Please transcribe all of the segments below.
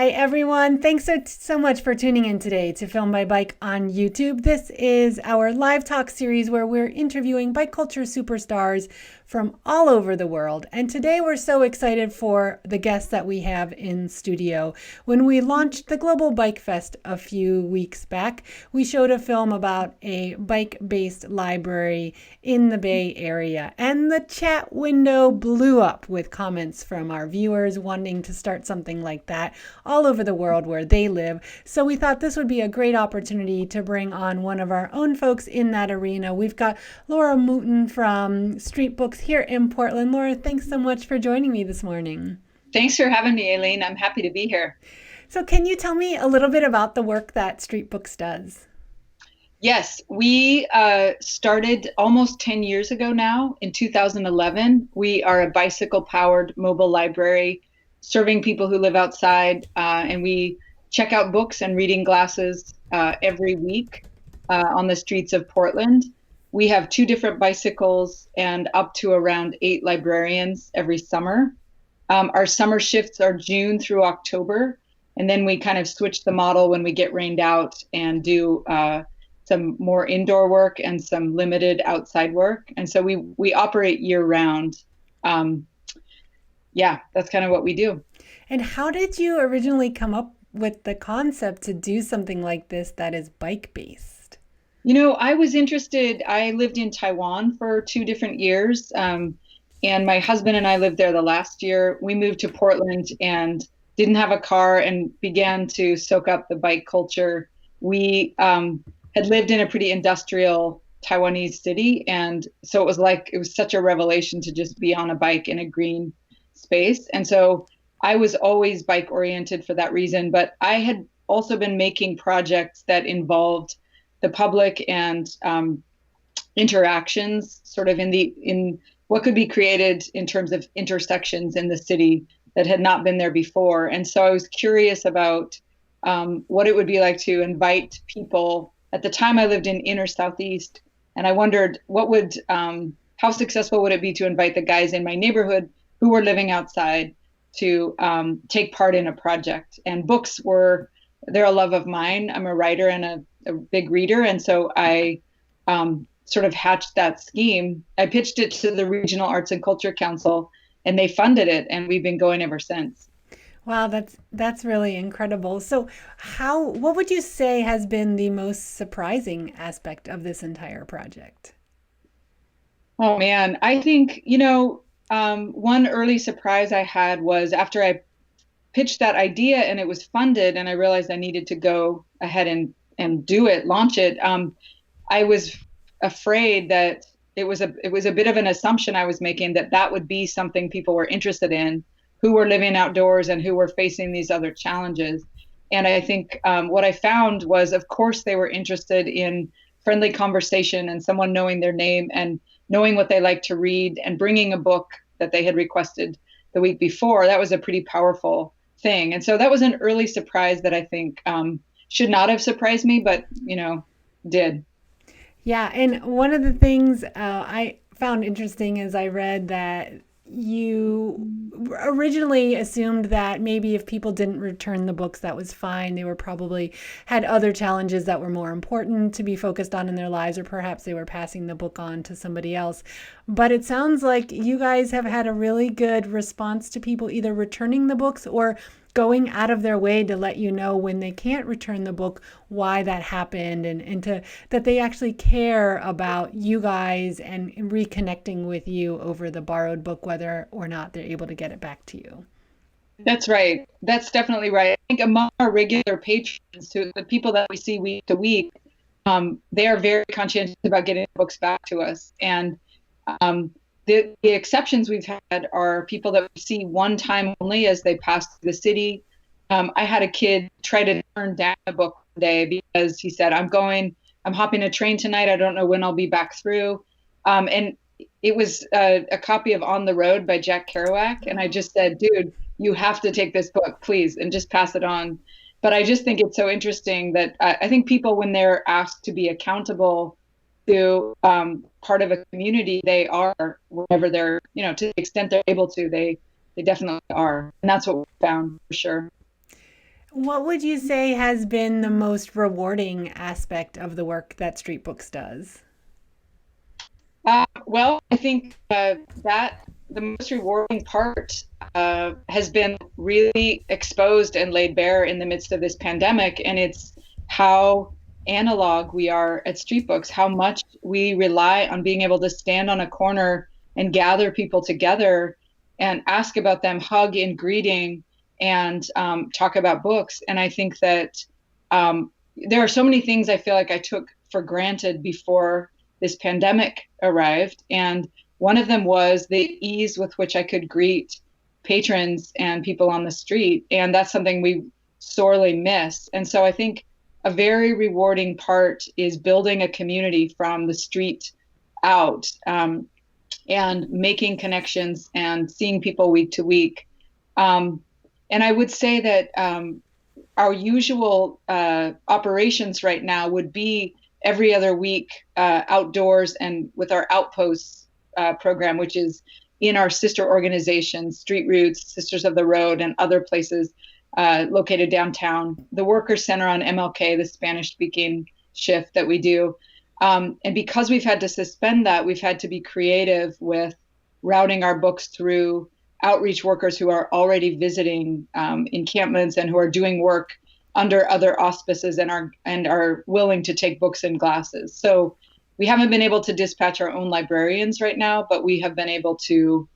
Hi, everyone. Thanks so much for tuning in today to Film by Bike on YouTube. This is our live talk series where we're interviewing bike culture superstars from all over the world. And today we're so excited for the guests that we have in studio. When we launched the Global Bike Fest a few weeks back, we showed a film about a bike-based library in the Bay Area. And the chat window blew up with comments from our viewers wanting to start something like that all over the world where they live. So we thought this would be a great opportunity to bring on one of our own folks in that arena. We've got Laura Moulton from Street Books here in Portland. Laura, thanks so much for joining me this morning. Thanks for having me, Aileen. I'm happy to be here. So can you tell me a little bit about the work that Street Books does? Yes, we started almost 10 years ago now, in 2011. We are a bicycle-powered mobile library serving people who live outside, and we check out books and reading glasses every week on the streets of Portland. We have 2 different bicycles and up to around 8 librarians every summer. Our summer shifts are June through October, and then we kind of switch the model when we get rained out and do some more indoor work and some limited outside work. And so we operate year round. Yeah, that's kind of what we do. And how did you originally come up with the concept to do something like this that is bike based? You know, I was interested. I lived in Taiwan for 2 different years. And my husband and I lived there the last year. We moved to Portland and didn't have a car and began to soak up the bike culture. We had lived in a pretty industrial Taiwanese city. And so it was such a revelation to just be on a bike in a green space. And so I was always bike oriented for that reason. But I had also been making projects that involved the public and interactions sort of in what could be created in terms of intersections in the city that had not been there before. And so I was curious about what it would be like to invite people. At the time I lived in inner Southeast, and I wondered how successful would it be to invite the guys in my neighborhood who were living outside to take part in a project. And books they're a love of mine. I'm a writer and a big reader. And so I sort of hatched that scheme. I pitched it to the Regional Arts and Culture Council, and they funded it, and we've been going ever since. Wow, that's really incredible. So what would you say has been the most surprising aspect of this entire project? Oh man, I think, one early surprise I had was after I pitched that idea and it was funded and I realized I needed to go ahead and do it, launch it. I was afraid that it was a bit of an assumption I was making that would be something people were interested in, who were living outdoors and who were facing these other challenges. And I think what I found was, of course, they were interested in friendly conversation and someone knowing their name and knowing what they like to read and bringing a book that they had requested the week before. That was a pretty powerful thing. And so that was an early surprise that I think should not have surprised me, but, did. Yeah, and one of the things I found interesting is I read that you originally assumed that maybe if people didn't return the books, that was fine. They were probably had other challenges that were more important to be focused on in their lives, or perhaps they were passing the book on to somebody else. But it sounds like you guys have had a really good response to people either returning the books or going out of their way to let you know when they can't return the book why that happened, and that they actually care about you guys and reconnecting with you over the borrowed book, whether or not they're able to get it back to you. That's right. That's definitely right. I think among our regular patrons, to the people that we see week to week, they are very conscientious about getting books back to us. And the exceptions we've had are people that we see one time only as they pass through the city. I had a kid try to turn down a book one day because he said, I'm hopping a train tonight. I don't know when I'll be back through. And it was a copy of On the Road by Jack Kerouac. And I just said, dude, you have to take this book, please, and just pass it on. But I just think it's so interesting that I think people, when they're asked to be accountable to part of a community, they are, whenever they're, to the extent they're able to, they definitely are. And that's what we found for sure. What would you say has been the most rewarding aspect of the work that Street Books does? Well, I think that the most rewarding part has been really exposed and laid bare in the midst of this pandemic, and it's how analog we are at Street Books, how much we rely on being able to stand on a corner and gather people together and ask about them, hug in greeting, and talk about books. And I think that there are so many things I feel like I took for granted before this pandemic arrived. And one of them was the ease with which I could greet patrons and people on the street. And that's something we sorely miss. And so I think a very rewarding part is building a community from the street out, and making connections and seeing people week to week. And I would say that our usual operations right now would be every other week outdoors and with our Outposts program, which is in our sister organizations, Street Roots, Sisters of the Road, and other places located downtown. The Workers Center on MLK, the Spanish-speaking shift that we do. And because we've had to suspend that, we've had to be creative with routing our books through outreach workers who are already visiting encampments and who are doing work under other auspices and are willing to take books in glasses. So we haven't been able to dispatch our own librarians right now, but we have been able to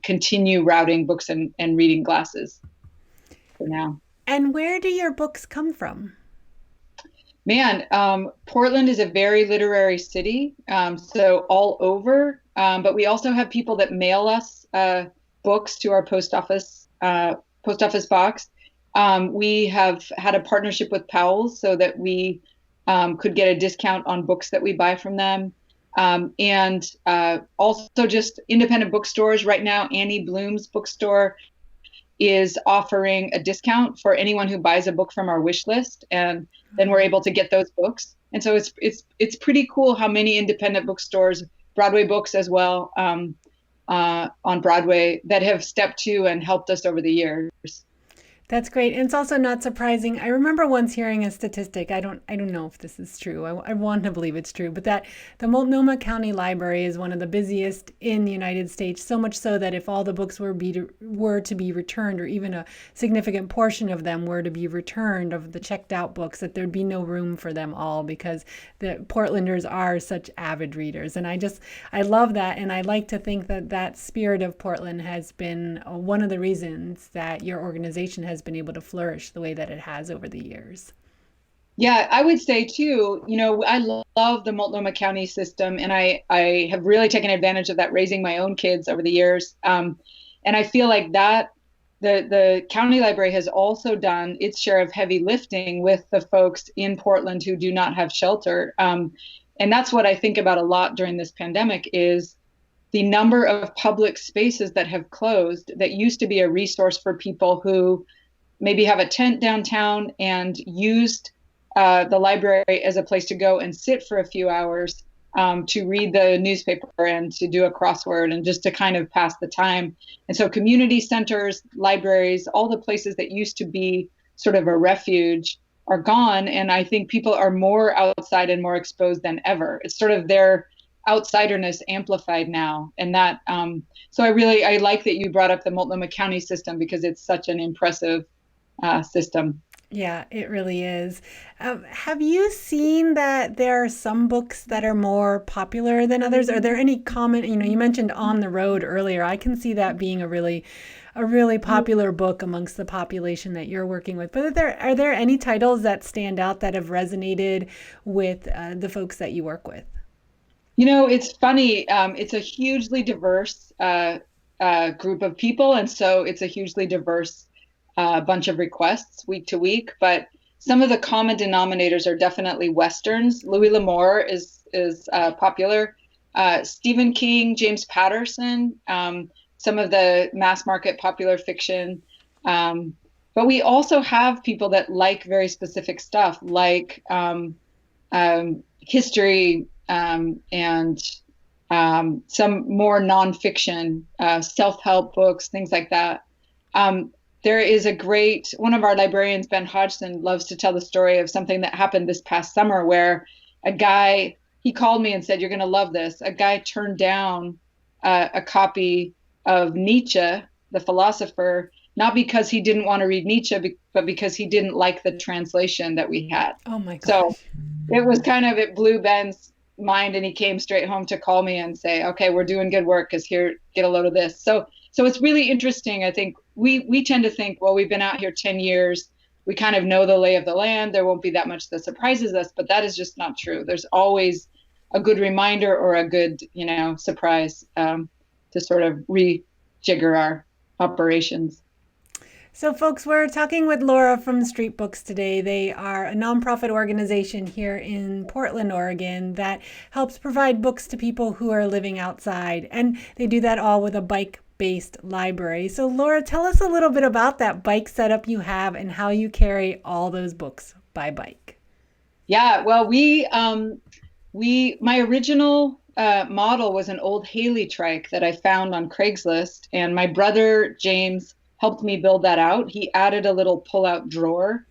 continue routing books and reading glasses for now. And where do your books come from? Man, Portland is a very literary city, so all over. But we also have people that mail us books to our post office box. We have had a partnership with Powell's so that we could get a discount on books that we buy from them. And also just independent bookstores. Right now, Annie Bloom's bookstore is offering a discount for anyone who buys a book from our wish list, and then we're able to get those books. And so it's pretty cool how many independent bookstores, Broadway Books as well, on Broadway, that have stepped to and helped us over the years. That's great. And it's also not surprising. I remember once hearing a statistic. I don't know if this is true. I want to believe it's true, but that the Multnomah County Library is one of the busiest in the United States, so much so that if all the books were to be returned, or even a significant portion of them were to be returned, of the checked out books, that there'd be no room for them all, because the Portlanders are such avid readers. And I love that. And I like to think that that spirit of Portland has been one of the reasons that your organization has been able to flourish the way that it has over the years. Yeah, I would say too, I love the Multnomah County system, and I have really taken advantage of that raising my own kids over the years. And I feel like that the county library has also done its share of heavy lifting with the folks in Portland who do not have shelter. And that's what I think about a lot during this pandemic is the number of public spaces that have closed that used to be a resource for people who maybe have a tent downtown and used the library as a place to go and sit for a few hours to read the newspaper and to do a crossword and just to kind of pass the time. And so community centers, libraries, all the places that used to be sort of a refuge are gone. And I think people are more outside and more exposed than ever. It's sort of their outsiderness amplified now. And that, so I like that you brought up the Multnomah County system, because it's such an impressive system. Yeah, it really is. Have you seen that there are some books that are more popular than others? Are there any common, you mentioned On the Road earlier. I can see that being a really popular book amongst the population that you're working with. But are there any titles that stand out that have resonated with the folks that you work with? It's funny. It's a hugely diverse group of people, and so it's a hugely diverse bunch of requests week to week. But some of the common denominators are definitely Westerns. Louis L'Amour is popular. Stephen King, James Patterson, some of the mass market popular fiction. But we also have people that like very specific stuff, like history, and some more nonfiction, self-help books, things like that. there is one of our librarians, Ben Hodgson, loves to tell the story of something that happened this past summer where a guy, he called me and said, "You're going to love this." A guy turned down a copy of Nietzsche, the philosopher, not because he didn't want to read Nietzsche, but because he didn't like the translation that we had. Oh my So gosh. it blew Ben's mind, and he came straight home to call me and say, "Okay, we're doing good work, because here, get a load of this." So it's really interesting. I think we tend to think, well, we've been out here 10 years. We kind of know the lay of the land. There won't be that much that surprises us, but that is just not true. There's always a good reminder or a good, surprise to sort of rejigger our operations. So, folks, we're talking with Laura from Street Books today. They are a nonprofit organization here in Portland, Oregon, that helps provide books to people who are living outside. And they do that all with a bike-based library. So, Laura, tell us a little bit about that bike setup you have and how you carry all those books by bike. Yeah, well, my original model was an old Haley trike that I found on Craigslist, and my brother James helped me build that out. He added a little pull-out drawer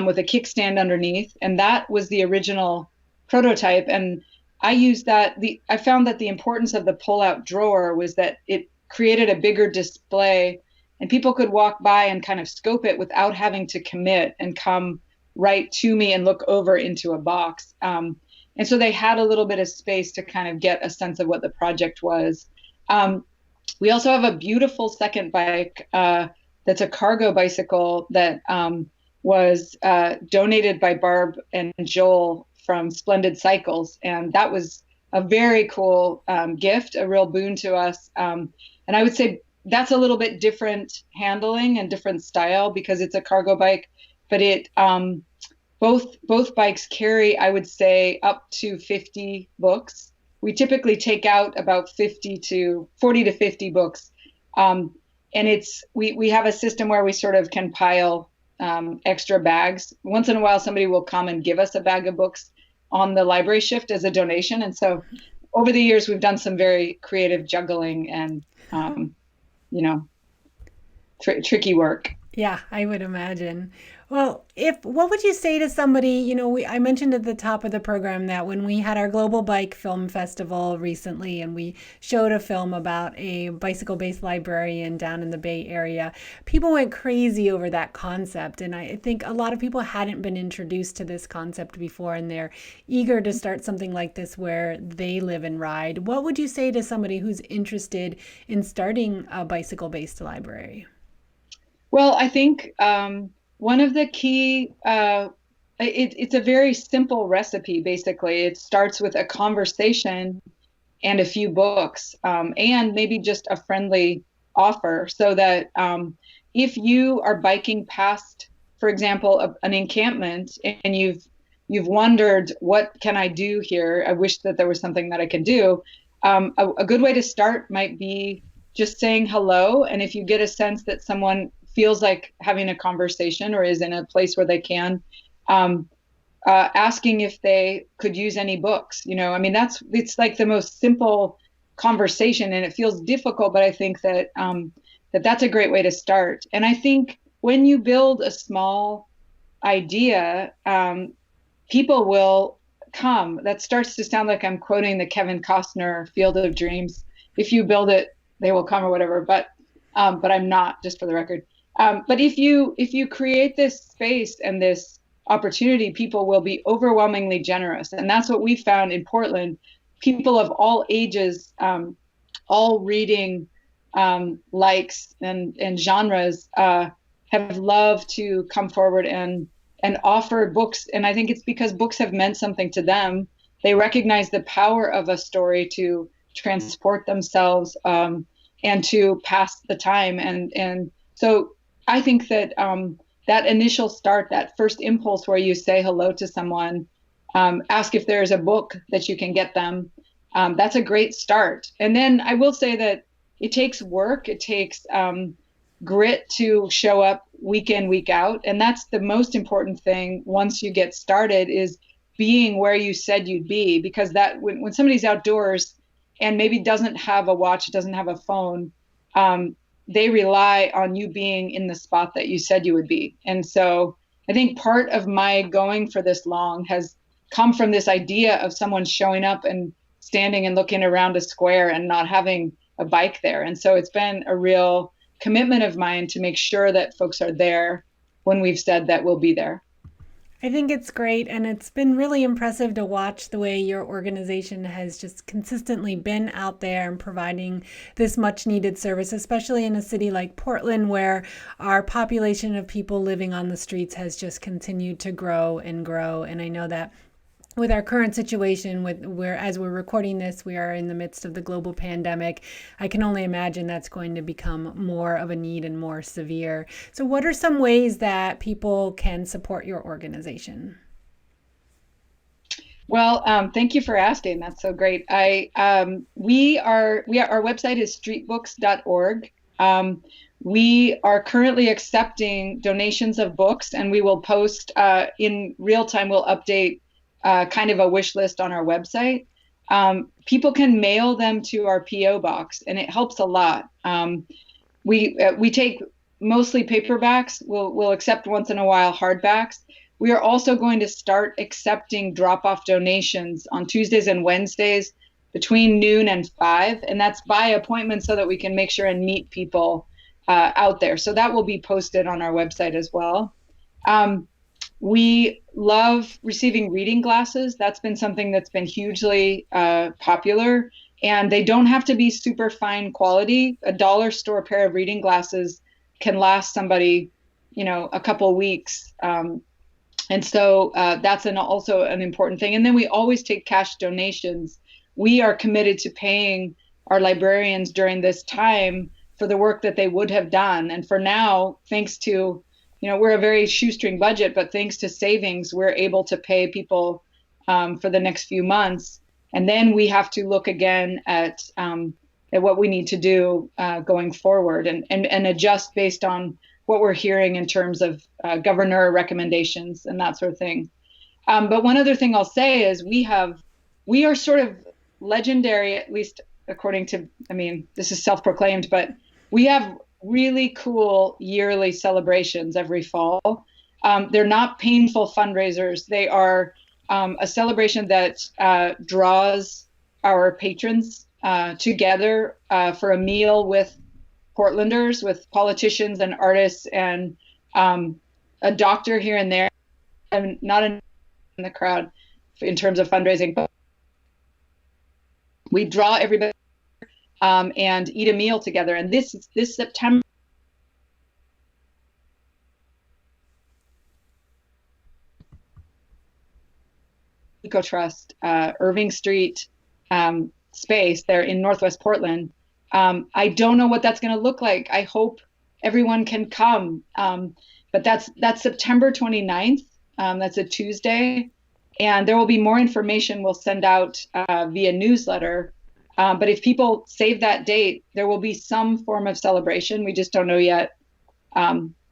with a kickstand underneath, and that was the original prototype. And I used that. I found that the importance of the pull-out drawer was that it created a bigger display, and people could walk by and kind of scope it without having to commit and come right to me and look over into a box. And so they had a little bit of space to kind of get a sense of what the project was. We also have a beautiful second bike that's a cargo bicycle that was donated by Barb and Joel from Splendid Cycles. And that was a very cool gift, a real boon to us. And I would say that's a little bit different handling and different style because it's a cargo bike, but both bikes carry, I would say, up to 50 books. We typically take out about 40 to 50 books. And we have a system where we sort of can pile extra bags. Once in a while, somebody will come and give us a bag of books on the library shift as a donation. And so over the years, we've done some very creative juggling and, tricky work. Yeah, I would imagine. Well, what would you say to somebody, I mentioned at the top of the program that when we had our Global Bike Film Festival recently and we showed a film about a bicycle-based librarian down in the Bay Area, people went crazy over that concept. And I think a lot of people hadn't been introduced to this concept before, and they're eager to start something like this where they live and ride. What would you say to somebody who's interested in starting a bicycle-based library? Well, I think one of the key, it's a very simple recipe, basically. It starts with a conversation and a few books, and maybe just a friendly offer, so that if you are biking past, for example, an encampment, and you've wondered, what can I do here? I wish that there was something that I could do. A good way to start might be just saying hello, and if you get a sense that someone feels like having a conversation or is in a place where they can, asking if they could use any books. It's like the most simple conversation, and it feels difficult, but I think that that's a great way to start. And I think when you build a small idea, people will come. That starts to sound like I'm quoting the Kevin Costner Field of Dreams. If you build it, they will come, or whatever. But I'm not, just for the record. But if you create this space and this opportunity, people will be overwhelmingly generous. And that's what we found in Portland. People of all ages, all reading likes and genres have loved to come forward and offer books. And I think it's because books have meant something to them. They recognize the power of a story to transport themselves and to pass the time. And so I think that that initial start, that first impulse where you say hello to someone, ask if there's a book that you can get them, that's a great start. And then I will say that it takes work. It takes grit to show up week in, week out. And that's the most important thing once you get started, is being where you said you'd be. Because that when somebody's outdoors and maybe doesn't have a watch, doesn't have a phone, they rely on you being in the spot that you said you would be. And so I think part of my going for this long has come from this idea of someone showing up and standing and looking around a square and not having a bike there. And so it's been a real commitment of mine to make sure that folks are there when we've said that we'll be there. I think it's great, and it's been really impressive to watch the way your organization has just consistently been out there and providing this much needed service, especially in a city like Portland, where our population of people living on the streets has just continued to grow and grow. And I know that with our current situation, as we're recording this, we are in the midst of the global pandemic. I can only imagine that's going to become more of a need and more severe. So what are some ways that people can support your organization? Well, thank you for asking. That's so great. Our website is streetbooks.org. We are currently accepting donations of books, and we will post in real time. We'll update kind of a wish list on our website. People can mail them to our PO box, and it helps a lot. We take mostly paperbacks. We'll accept once in a while hardbacks. We are also going to start accepting drop-off donations on Tuesdays and Wednesdays between noon and 5, and that's by appointment so that we can make sure and meet people out there. So that will be posted on our website as well. We love receiving reading glasses. That's been something that's been hugely popular, and they don't have to be super fine quality. A dollar store pair of reading glasses can last somebody, a couple weeks. And so that's also an important thing. And then we always take cash donations. We are committed to paying our librarians during this time for the work that they would have done. And for now, thanks to we're a very shoestring budget, but thanks to savings, we're able to pay people for the next few months. And then we have to look again at what we need to do going forward and adjust based on what we're hearing in terms of governor recommendations and that sort of thing. But one other thing I'll say is we are sort of legendary, at least according to, this is self-proclaimed, but we have really cool yearly celebrations every fall. They're not painful fundraisers. They are a celebration that draws our patrons together for a meal with Portlanders, with politicians and artists and a doctor here and there, and not in the crowd in terms of fundraising. But we draw everybody and eat a meal together. And this September, Eco Trust, Irving Street space there in Northwest Portland. I don't know what that's going to look like. I hope everyone can come. But that's September 29th. That's a Tuesday. And there will be more information we'll send out via newsletter. But if people save that date, there will be some form of celebration. We just don't know yet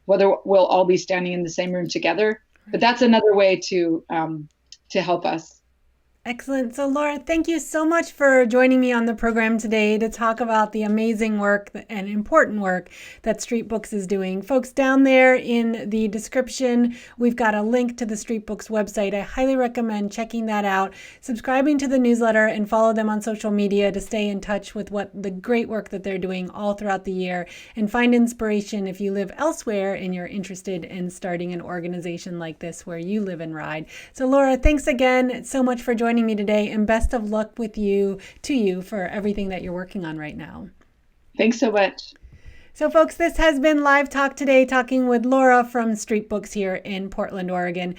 whether we'll all be standing in the same room together. But that's another way to help us. Excellent. So Laura, thank you so much for joining me on the program today to talk about the amazing work and important work that Street Books is doing. Folks, down there in the description, we've got a link to the Street Books website. I highly recommend checking that out, subscribing to the newsletter, and follow them on social media to stay in touch with what the great work that they're doing all throughout the year, and find inspiration if you live elsewhere and you're interested in starting an organization like this where you live and ride. So Laura, thanks again so much for joining me today, and best of luck with you for everything that you're working on right now. Thanks so much. So folks, this has been Live Talk today, talking with Laura from Street Books here in Portland, Oregon.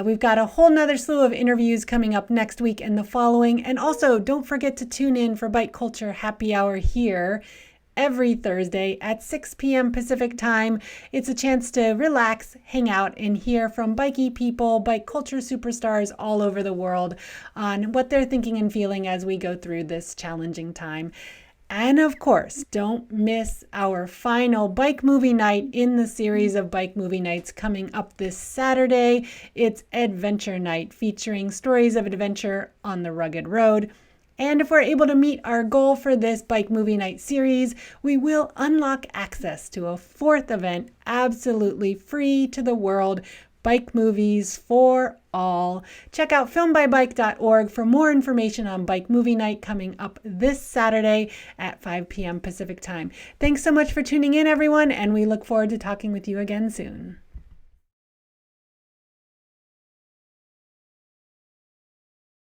We've got a whole nother slew of interviews coming up next week and the following. And also don't forget to tune in for Bike Culture Happy Hour here every Thursday at 6 p.m. Pacific time. It's a chance to relax, hang out, and hear from bikey people, bike culture superstars all over the world on what they're thinking and feeling as we go through this challenging time. And of course, don't miss our final bike movie night in the series of bike movie nights coming up this Saturday. It's Adventure Night, featuring stories of adventure on the rugged road. And if we're able to meet our goal for this Bike Movie Night series, we will unlock access to a fourth event absolutely free to the world, Bike Movies for All. Check out filmbybike.org for more information on Bike Movie Night coming up this Saturday at 5 p.m. Pacific Time. Thanks so much for tuning in, everyone, and we look forward to talking with you again soon.